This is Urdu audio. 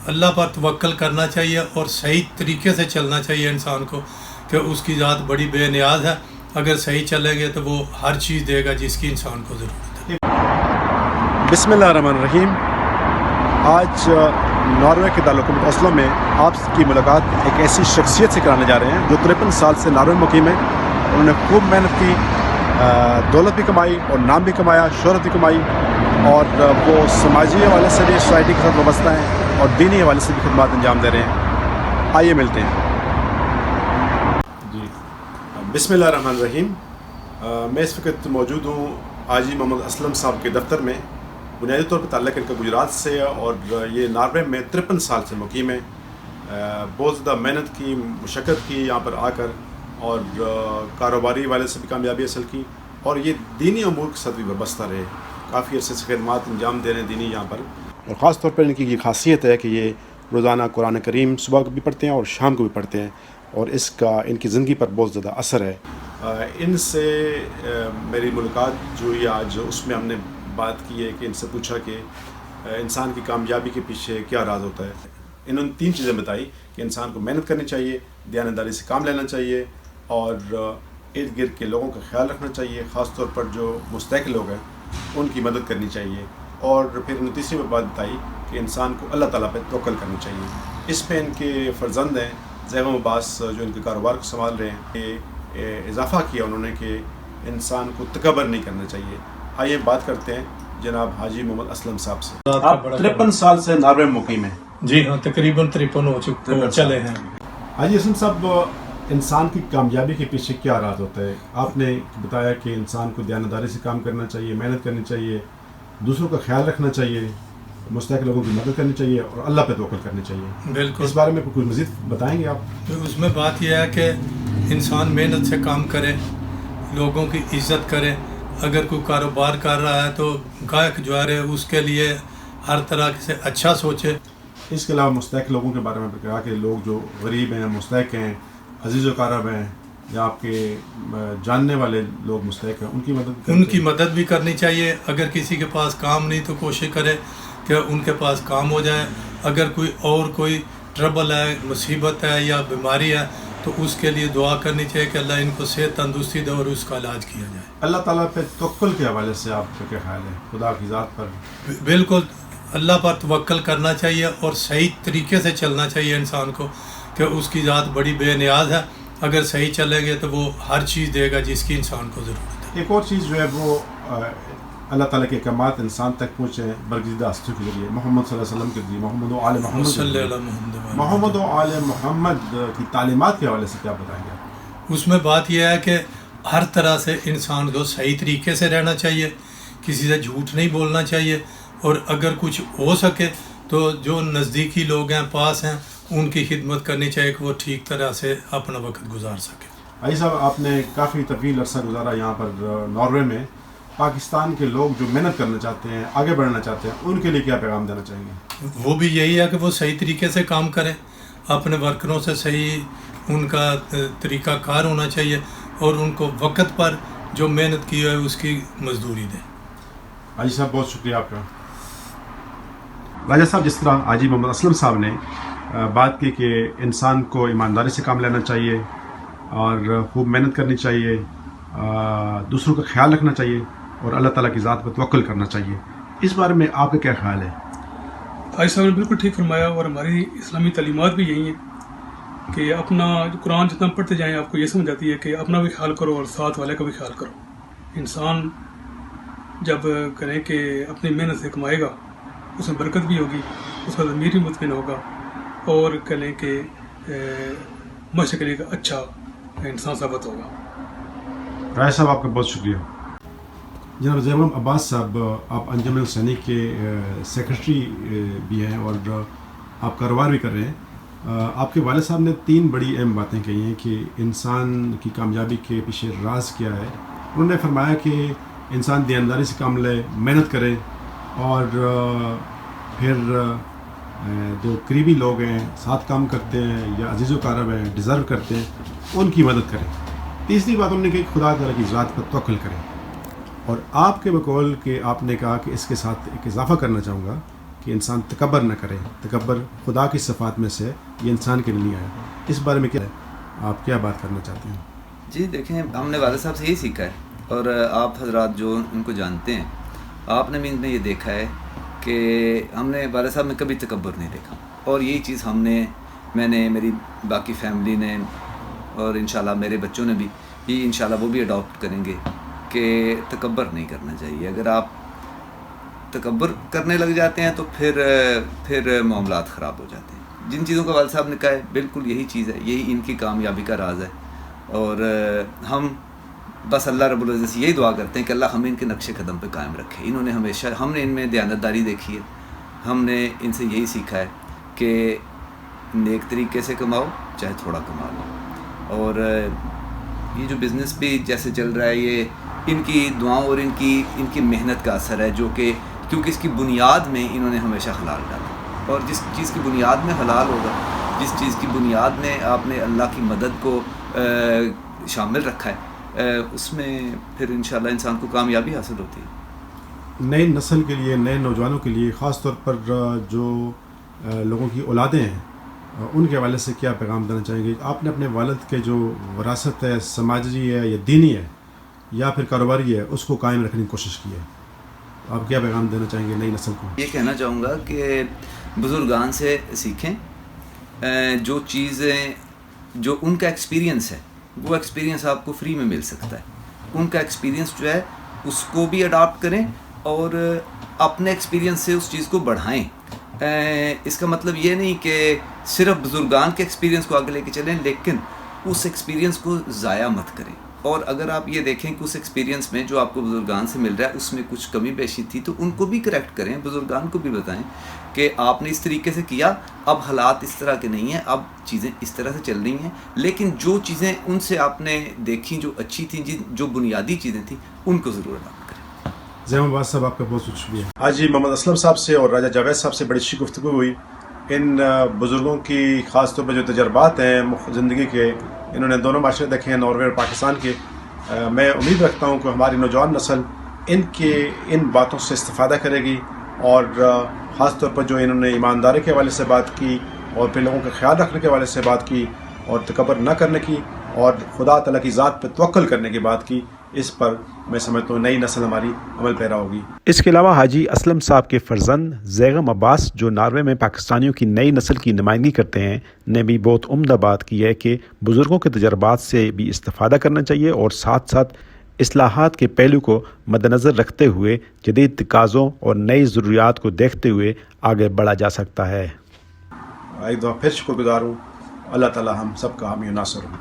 اللہ پر توکل کرنا چاہیے اور صحیح طریقے سے چلنا چاہیے انسان کو کہ اس کی ذات بڑی بے نیاز ہے. اگر صحیح چلیں گے تو وہ ہر چیز دے گا جس کی انسان کو ضرورت ہے. بسم اللہ الرحمن الرحیم. آج ناروے کے دارالحکومت اوسلو میں آپ کی ملاقات ایک ایسی شخصیت سے کرانے جا رہے ہیں جو 53 سال سے ناروے میں مقیم ہے. انہوں نے خوب محنت کی، دولت بھی کمائی اور نام بھی کمایا، شہرت بھی کمائی، اور وہ سماجی حوالے سے بھی سوسائٹی کے ساتھ وابستہ ہیں اور دینی حوالے سے بھی خدمات انجام دے رہے ہیں. آئیے ملتے ہیں. جی بسم اللہ الرحمن الرحیم. میں اس وقت موجود ہوں حاجی محمد اسلم صاحب کے دفتر میں. بنیادی طور پہ تعلق ان کا گجرات سے ہے اور یہ ناروے میں 53 سال سے مقیم ہے. بہت زیادہ محنت کی، مشقت کی یہاں پر آ کر، اور کاروباری والے سے بھی کامیابی حاصل کی، اور یہ دینی امور کے ساتھ بھی وابستہ رہے. کافی عرصے سے خدمات انجام دے رہے ہیں دینی یہاں پر. اور خاص طور پر ان کی یہ خاصیت ہے کہ یہ روزانہ قرآن کریم صبح کو بھی پڑھتے ہیں اور شام کو بھی پڑھتے ہیں، اور اس کا ان کی زندگی پر بہت زیادہ اثر ہے. ان سے میری ملاقات جو ہوئی آج، اس میں ہم نے بات کی ہے کہ ان سے پوچھا کہ انسان کی کامیابی کے پیچھے کیا راز ہوتا ہے. انہوں نے 3 چیزیں بتائی کہ انسان کو محنت کرنی چاہیے، دیانتداری سے کام لینا چاہیے، اور ارد گرد کے لوگوں کا خیال رکھنا چاہیے، خاص طور پر جو مستحق لوگ ہیں ان کی مدد کرنی چاہیے. اور پھر انہوں نے تیسری بات بتائی کہ انسان کو اللہ تعالیٰ پہ توکل کرنی چاہیے. اس پہ ان کے فرزند ہیں زیغم عباس جو ان کے کاروبار کو سنبھال رہے ہیں. یہ اضافہ کیا انہوں نے کہ انسان کو تکبر نہیں کرنا چاہیے. آئیے بات کرتے ہیں جناب حاجی محمد اسلم صاحب سے. آپ 53 سال سے ناروے میں مقیم ہیں. جی ہاں، تقریباً 53 ہو چکے چلے ہیں. حاجی اسلم صاحب، انسان کی کامیابی کے پیچھے کیا راز ہوتا ہے؟ آپ نے بتایا کہ انسان کو دیانتداری سے کام کرنا چاہیے، محنت کرنی چاہیے، دوسروں کا خیال رکھنا چاہیے، مستحق لوگوں کی مدد کرنی چاہیے، اور اللہ پہ توکل کرنی چاہیے. بالکل. اس بارے میں کچھ مزید بتائیں گے آپ؟ اس میں بات یہ ہے کہ انسان محنت سے کام کرے، لوگوں کی عزت کرے. اگر کوئی کاروبار کر رہا ہے تو گاہک جو ہے اس کے لیے ہر طرح سے اچھا سوچے. اس کے علاوہ مستحق لوگوں کے بارے میں کہا کہ لوگ جو غریب ہیں، مستحق ہیں، عزیز و اقارب ہیں، یا آپ کے جاننے والے لوگ مستحق ہیں، ان کی مدد بھی کرنی چاہیے. اگر کسی کے پاس کام نہیں تو کوشش کرے کہ ان کے پاس کام ہو جائے. اگر کوئی ٹربل ہے، مصیبت ہے یا بیماری ہے تو اس کے لیے دعا کرنی چاہیے کہ اللہ ان کو صحت تندرستی دے اور اس کا علاج کیا جائے. اللہ تعالیٰ پہ توکل کے حوالے سے آپ کا کیا خیال ہے؟ خدا کی ذات پر بالکل اللہ پر توکل کرنا چاہیے اور صحیح طریقے سے چلنا چاہیے انسان کو کہ اس کی ذات بڑی بے نیاز ہے. اگر صحیح چلیں گے تو وہ ہر چیز دے گا جس کی انسان کو ضرورت ہے. ایک اور چیز جو ہے وہ اللہ تعالیٰ کے احکامات انسان تک پہنچے برگزیدہ ہستیوں کے ذریعے، محمد صلی اللہ علیہ وسلم کے ذریعے، محمد و آل محمد کی تعلیمات کے حوالے سے کیا بتائیں گے آپ؟ اس میں بات یہ ہے کہ ہر طرح سے انسان کو صحیح طریقے سے رہنا چاہیے، کسی سے جھوٹ نہیں بولنا چاہیے، اور اگر کچھ ہو سکے تو جو نزدیکی لوگ ہیں، پاس ہیں، ان کی خدمت کرنی چاہیے کہ وہ ٹھیک طرح سے اپنا وقت گزار سکے. بھائی صاحب، آپ نے کافی طویل عرصہ گزارا یہاں پر ناروے میں. پاکستان کے لوگ جو محنت کرنا چاہتے ہیں، آگے بڑھنا چاہتے ہیں، ان کے لیے کیا پیغام دینا چاہیں گے؟ وہ بھی یہی ہے کہ وہ صحیح طریقے سے کام کریں، اپنے ورکروں سے صحیح ان کا طریقہ کار ہونا چاہیے، اور ان کو وقت پر جو محنت کی ہے اس کی مزدوری دیں. حاجی صاحب بہت شکریہ آپ کا. راجہ صاحب، جس طرح حاجی محمد اسلم صاحب نے بات کی کہ انسان کو ایمانداری سے کام لینا چاہیے اور خوب محنت کرنی چاہیے، دوسروں کا خیال رکھنا چاہیے، اور اللہ تعالیٰ کی ذات پر توکل کرنا چاہیے، اس بارے میں آپ کا کیا خیال ہے؟ حاجی صاحب نے بالکل ٹھیک فرمایا، اور ہماری اسلامی تعلیمات بھی یہی ہیں کہ اپنا قرآن جتنا پڑھتے جائیں آپ کو یہ سمجھ آتی ہے کہ اپنا بھی خیال کرو اور ساتھ والے کا بھی خیال کرو. انسان جب کریں کہ اپنی محنت سے کمائے گا، اس میں برکت بھی ہوگی، اس کا ضمیر بھی مطمئن ہوگا، اور کہیں کہ معاشرے کے لیے اچھا انسان ثابت ہوگا. راجہ صاحب آپ کا بہت شکریہ. جناب زیغم عباس صاحب، آپ انجمن الحسینی کے سیکرٹری بھی ہیں اور آپ کاروبار بھی کر رہے ہیں. آپ کے والد صاحب نے 3 بڑی اہم باتیں کہی ہیں کہ انسان کی کامیابی کے پیچھے راز کیا ہے. انہوں نے فرمایا کہ انسان دیانتداری سے کام لے، محنت کرے، اور پھر جو قریبی لوگ ہیں، ساتھ کام کرتے ہیں یا عزیز و اقارب ہیں، ڈیزرو کرتے ہیں، ان کی مدد کریں. تیسری بات انہوں نے کہی خدا تعالیٰ کی ذات پر توکل کریں. اور آپ کے بقول کہ آپ نے کہا کہ اس کے ساتھ ایک اضافہ کرنا چاہوں گا کہ کہ انسان تکبر نہ کرے. تکبر خدا کی صفات میں سے, یہ انسان کے لیے نہیں آیا. اس بارے میں کیا ہے, آپ کیا بات کرنا چاہتے ہیں؟ جی دیکھیں, ہم نے والد صاحب سے یہی سیکھا ہے, اور آپ حضرات جو ان کو جانتے ہیں, آپ نے بھی ان میں یہ دیکھا ہے کہ ہم نے والد صاحب میں کبھی تکبر نہیں دیکھا, اور یہی چیز میں نے میری باقی فیملی نے, اور انشاءاللہ میرے بچوں نے بھی یہ انشاءاللہ وہ بھی اڈاپٹ کریں گے کہ تکبر نہیں کرنا چاہیے. اگر آپ تکبر کرنے لگ جاتے ہیں تو پھر معاملات خراب ہو جاتے ہیں. جن چیزوں کا والد صاحب نے کہا ہے بالکل یہی چیز ہے, یہی ان کی کامیابی کا راز ہے. اور ہم بس اللہ رب العزت سے یہی دعا کرتے ہیں کہ اللہ ہمیں ان کے نقش قدم پہ قائم رکھے. انہوں نے ہمیشہ, ہم نے ان میں دیانتداری دیکھی ہے, ہم نے ان سے یہی سیکھا ہے کہ نیک طریقے سے کماؤ چاہے تھوڑا کما لو. اور یہ جو بزنس بھی جیسے چل رہا ہے, یہ ان کی دعاؤں اور ان کی محنت کا اثر ہے, جو کہ کیونکہ اس کی بنیاد میں انہوں نے ہمیشہ حلال ڈالا. اور جس چیز کی بنیاد میں حلال ہوگا, جس چیز کی بنیاد میں آپ نے اللہ کی مدد کو شامل رکھا ہے, اس میں پھر انشاءاللہ انسان کو کامیابی حاصل ہوتی ہے. نئی نسل کے لیے, نئے نوجوانوں کے لیے, خاص طور پر جو لوگوں کی اولادیں ہیں, ان کے حوالے سے کیا پیغام دینا چاہیں گے؟ آپ نے اپنے والد کے جو وراثت ہے, سماجی ہے یا دینی ہے یا پھر کاروباری ہے, اس کو قائم رکھنے کی کوشش کی ہے. آپ کیا پیغام دینا چاہیں گے نئی نسل کو؟ یہ کہنا چاہوں گا کہ بزرگان سے سیکھیں. جو چیزیں, جو ان کا ایکسپیرینس ہے, وہ ایکسپیرینس آپ کو فری میں مل سکتا ہے. ان کا ایکسپیرینس جو ہے اس کو بھی اڈاپٹ کریں اور اپنے ایکسپیرینس سے اس چیز کو بڑھائیں. اس کا مطلب یہ نہیں کہ صرف بزرگان کے ایکسپیرینس کو آگے لے کے چلیں, لیکن اس ایکسپیرینس کو ضائع مت کریں. اور اگر آپ یہ دیکھیں کہ اس ایکسپیرینس میں جو آپ کو بزرگان سے مل رہا ہے اس میں کچھ کمی بیشی تھی, تو ان کو بھی کریکٹ کریں, بزرگان کو بھی بتائیں کہ آپ نے اس طریقے سے کیا, اب حالات اس طرح کے نہیں ہیں, اب چیزیں اس طرح سے چل رہی ہیں. لیکن جو چیزیں ان سے آپ نے دیکھیں جو اچھی تھیں, جو بنیادی چیزیں تھیں, ان کو ضرور اڈاپٹ کریں. زیم عباس صاحب, آپ کا بہت بہت شکریہ. آج محمد اسلم صاحب سے اور راجہ جاوید صاحب سے بڑی اچھی گفتگو ہوئی. ان بزرگوں کی خاص طور پر جو تجربات ہیں زندگی کے, انہوں نے دونوں معاشرے دیکھے ہیں, ناروے اور پاکستان کے. میں امید رکھتا ہوں کہ ہماری نوجوان نسل ان باتوں سے استفادہ کرے گی, اور خاص طور پر جو انہوں نے ایمانداری کے حوالے سے بات کی, اور پھر لوگوں کا خیال رکھنے کے حوالے سے بات کی, اور تکبر نہ کرنے کی, اور خدا تعالیٰ کی ذات پہ توکل کرنے کی بات کی, اس پر میں سمجھتا ہوں نئی نسل ہماری عمل پیرا ہوگی. اس کے علاوہ حاجی اسلم صاحب کے فرزند زیغم عباس, جو ناروے میں پاکستانیوں کی نئی نسل کی نمائندگی کرتے ہیں, نے بھی بہت عمدہ بات کی ہے کہ بزرگوں کے تجربات سے بھی استفادہ کرنا چاہیے, اور ساتھ ساتھ اصلاحات کے پہلو کو مد نظر رکھتے ہوئے جدید تقاضوں اور نئی ضروریات کو دیکھتے ہوئے آگے بڑھا جا سکتا ہے. ایک دفعہ پھر شکر گزار ہوں. اللہ تعالیٰ ہم سب کا حامی و ناصر ہوں.